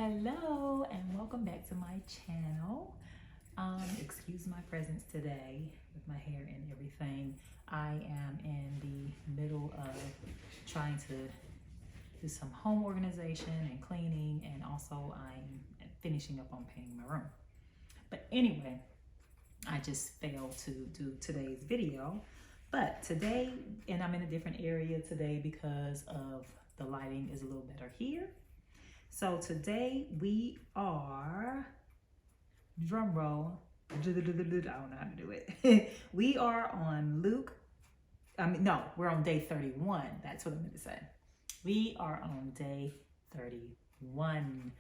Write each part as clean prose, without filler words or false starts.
Hello and welcome back to my channel. Excuse my presence today with my hair and everything. I am in the middle of trying to do some home organization and cleaning, and also I'm finishing up on painting my room. But anyway, I just failed to do today's video. But today, and I'm in a different area today because of the lighting is a little better here. So today we are, drum roll, I don't know how to do it. We are on we're on day 31. That's what I meant to say. We are on day 31.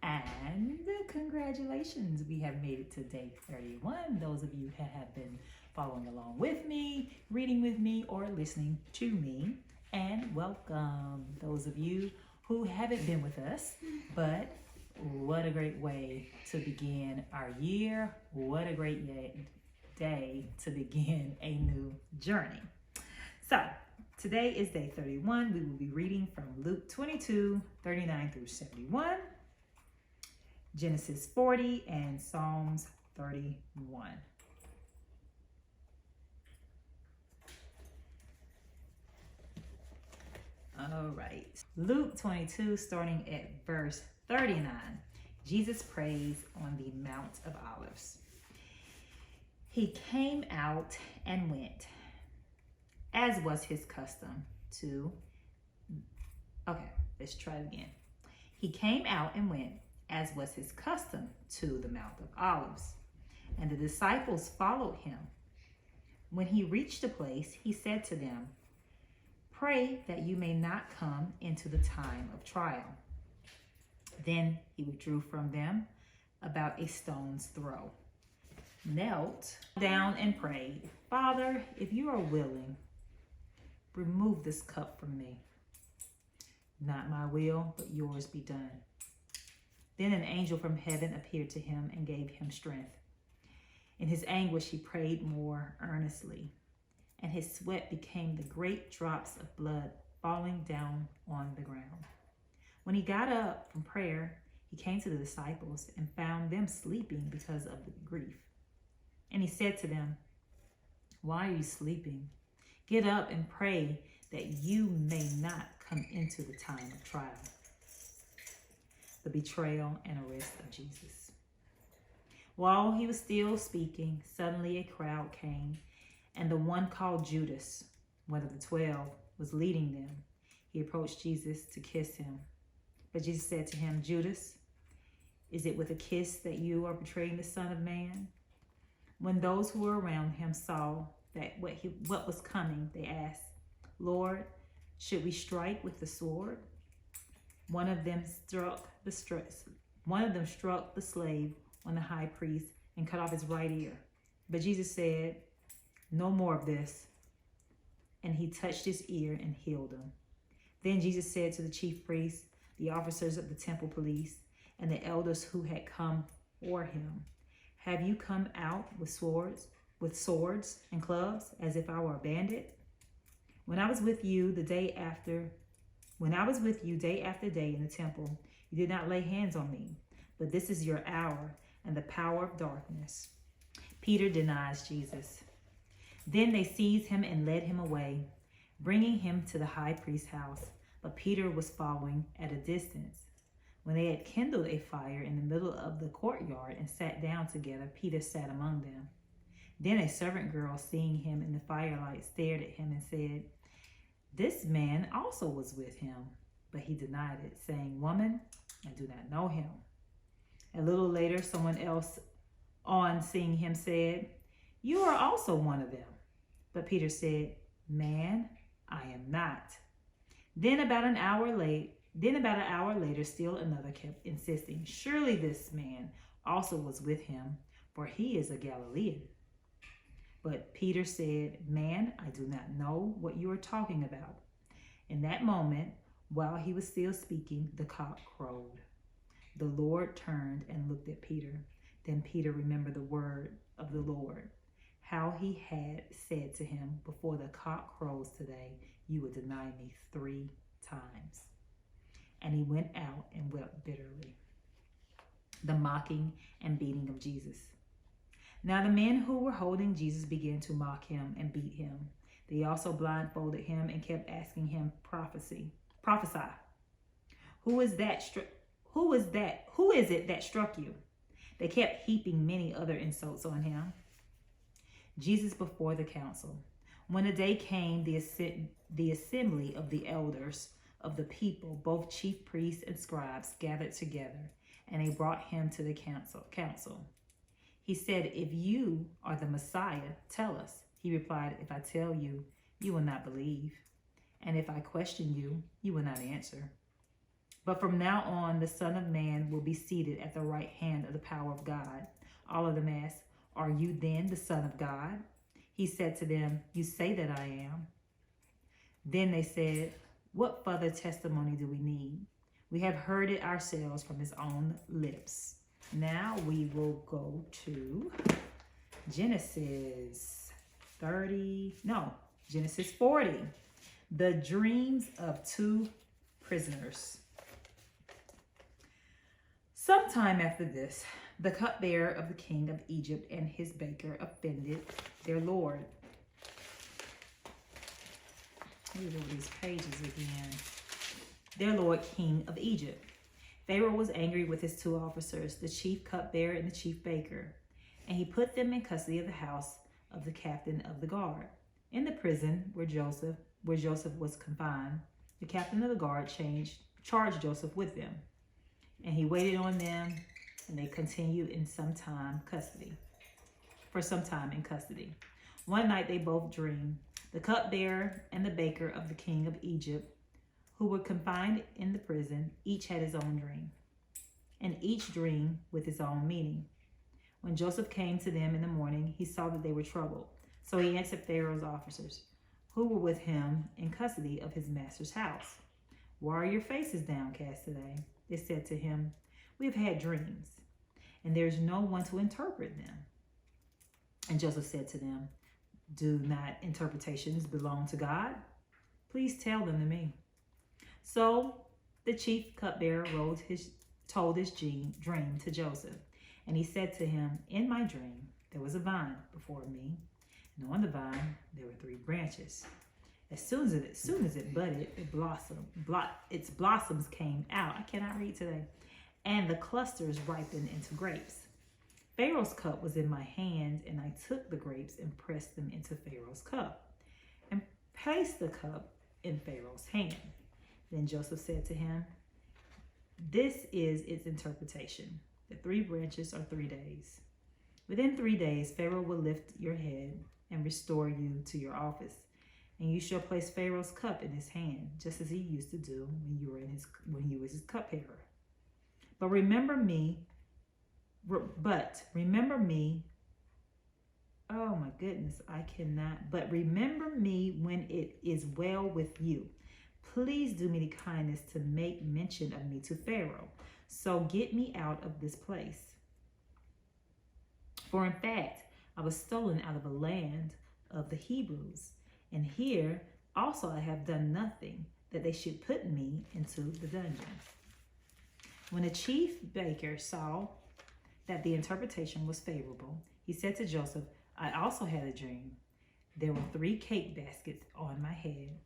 And congratulations, we have made it to day 31. Those of you who have been following along with me, reading with me, or listening to me. And welcome those of you who haven't been with us, but what a great way to begin our year. What a great day to begin a new journey. So today is day 31. We will be reading from Luke 22, 39 through 71, Genesis 40, and Psalms 31. All right. Luke 22, starting at verse 39. Jesus prays on the Mount of Olives. He came out and went, as was his custom, to... Okay, let's try it again. He came out and went, as was his custom, to the Mount of Olives, and the disciples followed him. When he reached the place, he said to them, "Pray that you may not come into the time of trial." Then he withdrew from them about a stone's throw, knelt down and prayed, "Father, if you are willing, remove this cup from me. Not my will, but yours be done." Then an angel from heaven appeared to him and gave him strength. In his anguish, he prayed more earnestly, and his sweat became the great drops of blood falling down on the ground. When he got up from prayer, he came to the disciples and found them sleeping because of the grief. And he said to them, "Why are you sleeping? Get up and pray that you may not come into the time of trial." The betrayal and arrest of Jesus. While he was still speaking, suddenly a crowd came, and the one called Judas, one of the 12, was leading them. He approached Jesus to kiss him. But Jesus said to him, "Judas, is it with a kiss that you are betraying the Son of Man?" When those who were around him saw that what was coming, they asked, "Lord, should we strike with the sword?" One of them struck the slave on the high priest and cut off his right ear. But Jesus said, "No more of this." And he touched his ear and healed him. Then Jesus said to the chief priests, the officers of the temple police, and the elders who had come for him, "Have you come out with swords and clubs, as if I were a bandit? When I was with you day after day in the temple, you did not lay hands on me, but this is your hour and the power of darkness." Peter denies Jesus. Then they seized him and led him away, bringing him to the high priest's house. But Peter was following at a distance. When they had kindled a fire in the middle of the courtyard and sat down together, Peter sat among them. Then a servant girl, seeing him in the firelight, stared at him and said, "This man also was with him." But he denied it, saying, "Woman, I do not know him." A little later, someone else, on seeing him, said, "You are also one of them." But Peter said, "Man, I am not." Then about an hour later, still another kept insisting, "Surely this man also was with him, for he is a Galilean." But Peter said, "Man, I do not know what you are talking about." In that moment, while he was still speaking, the cock crowed. The Lord turned and looked at Peter. Then Peter remembered the word of the Lord, how he had said to him, "Before the cock crows today, you will deny me 3 times." And he went out and wept bitterly. the mocking and beating of Jesus. Now the men who were holding Jesus began to mock him and beat him. They also blindfolded him and kept asking him, prophesy. Who is it that struck you? They kept heaping many other insults on him. Jesus before the council. When the day came, the assembly of the elders of the people, both chief priests and scribes, gathered together, and they brought him to the council. He said, if you are the Messiah, tell us. He replied, if I tell you, you will not believe. And if I question you, you will not answer. But from now on, the Son of Man will be seated at the right hand of the power of God. All of them asked, are you then the Son of God? He said to them, you say that I am. Then they said, what further testimony do we need? We have heard it ourselves from his own lips. Now we will go to Genesis 40. The dreams of two prisoners. Sometime after this, the cupbearer of the king of Egypt and his baker offended their lord. These are these pages again. Their lord, king of Egypt. Pharaoh was angry with his two officers, the chief cupbearer and the chief baker, and he put them in custody of the house of the captain of the guard. In the prison where Joseph was confined, the captain of the guard charged Joseph with them, and he waited on them, and they continued for some time in custody. One night they both dreamed. The cupbearer and the baker of the king of Egypt, who were confined in the prison, each had his own dream, and each dream with its own meaning. When Joseph came to them in the morning, he saw that they were troubled. So he answered Pharaoh's officers, who were with him in custody of his master's house. Why are your faces downcast today? They said to him, we have had dreams, and there is no one to interpret them. And Joseph said to them, do not interpretations belong to God? Please tell them to me. So the chief cupbearer told his dream to Joseph, and he said to him, in my dream there was a vine before me, and on the vine there were 3 branches. As soon as it budded, its blossoms came out. I cannot read today. And the clusters ripened into grapes. Pharaoh's cup was in my hand, and I took the grapes and pressed them into Pharaoh's cup, and placed the cup in Pharaoh's hand. Then Joseph said to him, this is its interpretation. The 3 branches are 3 days. Within 3 days, Pharaoh will lift your head and restore you to your office. And you shall place Pharaoh's cup in his hand, just as he used to do when he was his cupbearer. But remember me, oh my goodness, I cannot. But remember me when it is well with you. Please do me the kindness to make mention of me to Pharaoh. So get me out of this place. For in fact, I was stolen out of a land of the Hebrews. And here also I have done nothing that they should put me into the dungeon. When the chief baker saw that the interpretation was favorable, he said to Joseph, I also had a dream. There were 3 cake baskets on my head,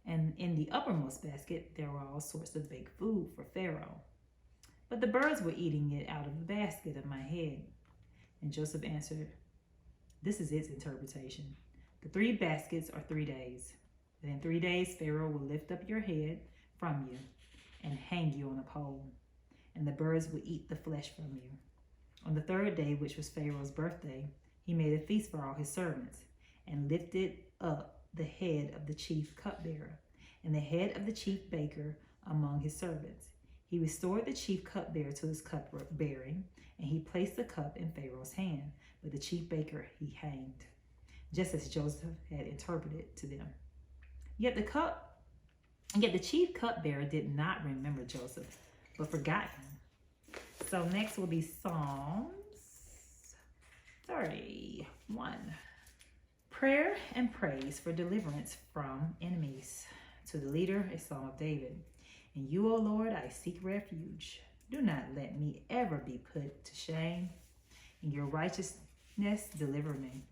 and in the uppermost basket there were all sorts of baked food for Pharaoh. But the birds were eating it out of the basket of my head. And Joseph answered, this is its interpretation. The 3 baskets are 3 days. But in 3 days Pharaoh will lift up your head from you and hang you on a pole, and the birds will eat the flesh from you. On the 3rd day, which was Pharaoh's birthday, he made a feast for all his servants, and lifted up the head of the chief cupbearer and the head of the chief baker among his servants. He restored the chief cupbearer to his cupbearing, and he placed the cup in Pharaoh's hand, but the chief baker he hanged, just as Joseph had interpreted to them. Yet the chief cupbearer did not remember Joseph, but forgot him. So next will be Psalms 31. Prayer and praise for deliverance from enemies. To the leader, a psalm of David. In you, O Lord, I seek refuge. Do not let me ever be put to shame. In your righteousness, deliver me.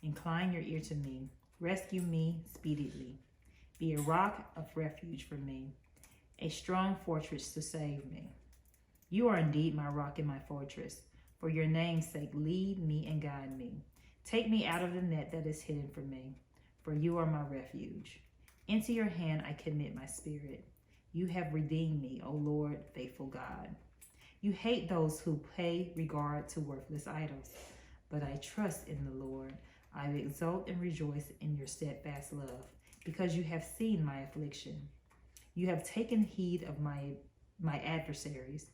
Incline your ear to me. Rescue me speedily. Be a rock of refuge for me, a strong fortress to save me. You are indeed my rock and my fortress. For your name's sake, lead me and guide me. Take me out of the net that is hidden for me, for you are my refuge. Into your hand I commit my spirit. You have redeemed me, O Lord, faithful God. You hate those who pay regard to worthless idols, but I trust in the Lord. I exult and rejoice in your steadfast love, because you have seen my affliction. You have taken heed of my adversaries,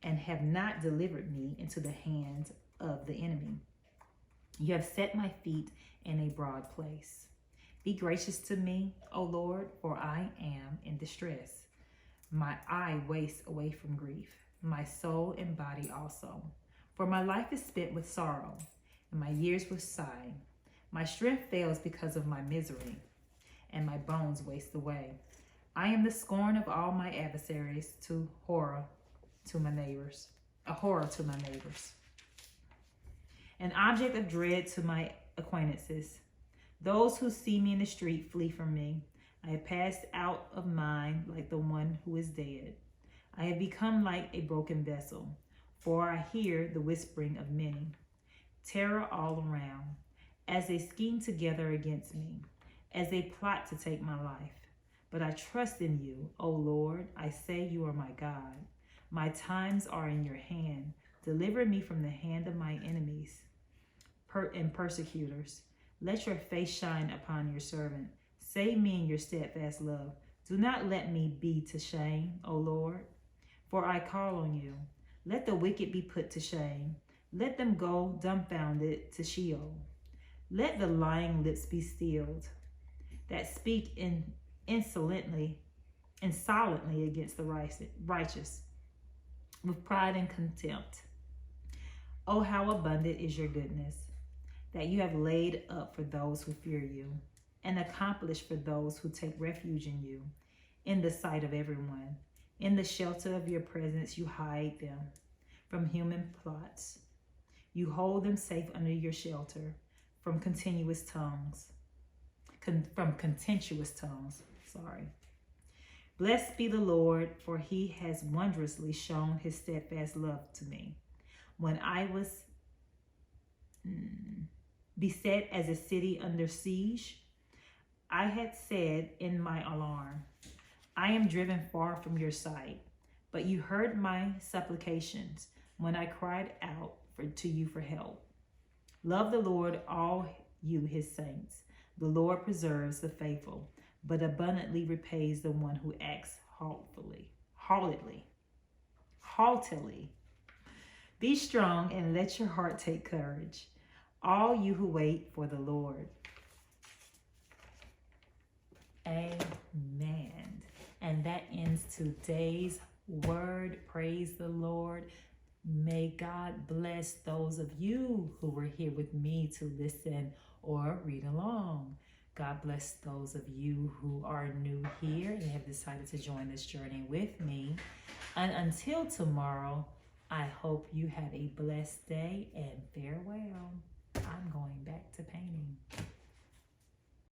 and have not delivered me into the hands of the enemy. You have set my feet in a broad place. Be gracious to me, O Lord, for I am in distress. My eye wastes away from grief, my soul and body also. For my life is spent with sorrow, and my years with sighing. My strength fails because of my misery, and my bones waste away. I am the scorn of all my adversaries, a horror to my neighbors. An object of dread to my acquaintances. Those who see me in the street flee from me. I have passed out of mind like the one who is dead. I have become like a broken vessel, for I hear the whispering of many. Terror all around, as they scheme together against me, as they plot to take my life. But I trust in you, O Lord. I say you are my God. My times are in your hand. Deliver me from the hand of my enemies and persecutors. Let your face shine upon your servant. Save me in your steadfast love. Do not let me be to shame, O Lord, for I call on you. Let the wicked be put to shame. Let them go dumbfounded to Sheol. Let the lying lips be stilled, that speak insolently against the righteous, with pride and contempt. Oh, how abundant is your goodness, that you have laid up for those who fear you, and accomplished for those who take refuge in you, in the sight of everyone. In the shelter of your presence you hide them from human plots. You hold them safe under your shelter from contentious tongues. Blessed be the Lord, for he has wondrously shown his steadfast love to me. When I was beset as a city under siege, I had said in my alarm, I am driven far from your sight. But you heard my supplications when I cried out to you for help. Love the Lord, all you his saints. The Lord preserves the faithful, but abundantly repays the one who acts haughtily. Be strong and let your heart take courage, all you who wait for the Lord. Amen. And that ends today's word. Praise the Lord. May God bless those of you who were here with me to listen or read along. God bless those of you who are new here and have decided to join this journey with me. And until tomorrow, I hope you have a blessed day and farewell. I'm going back to painting.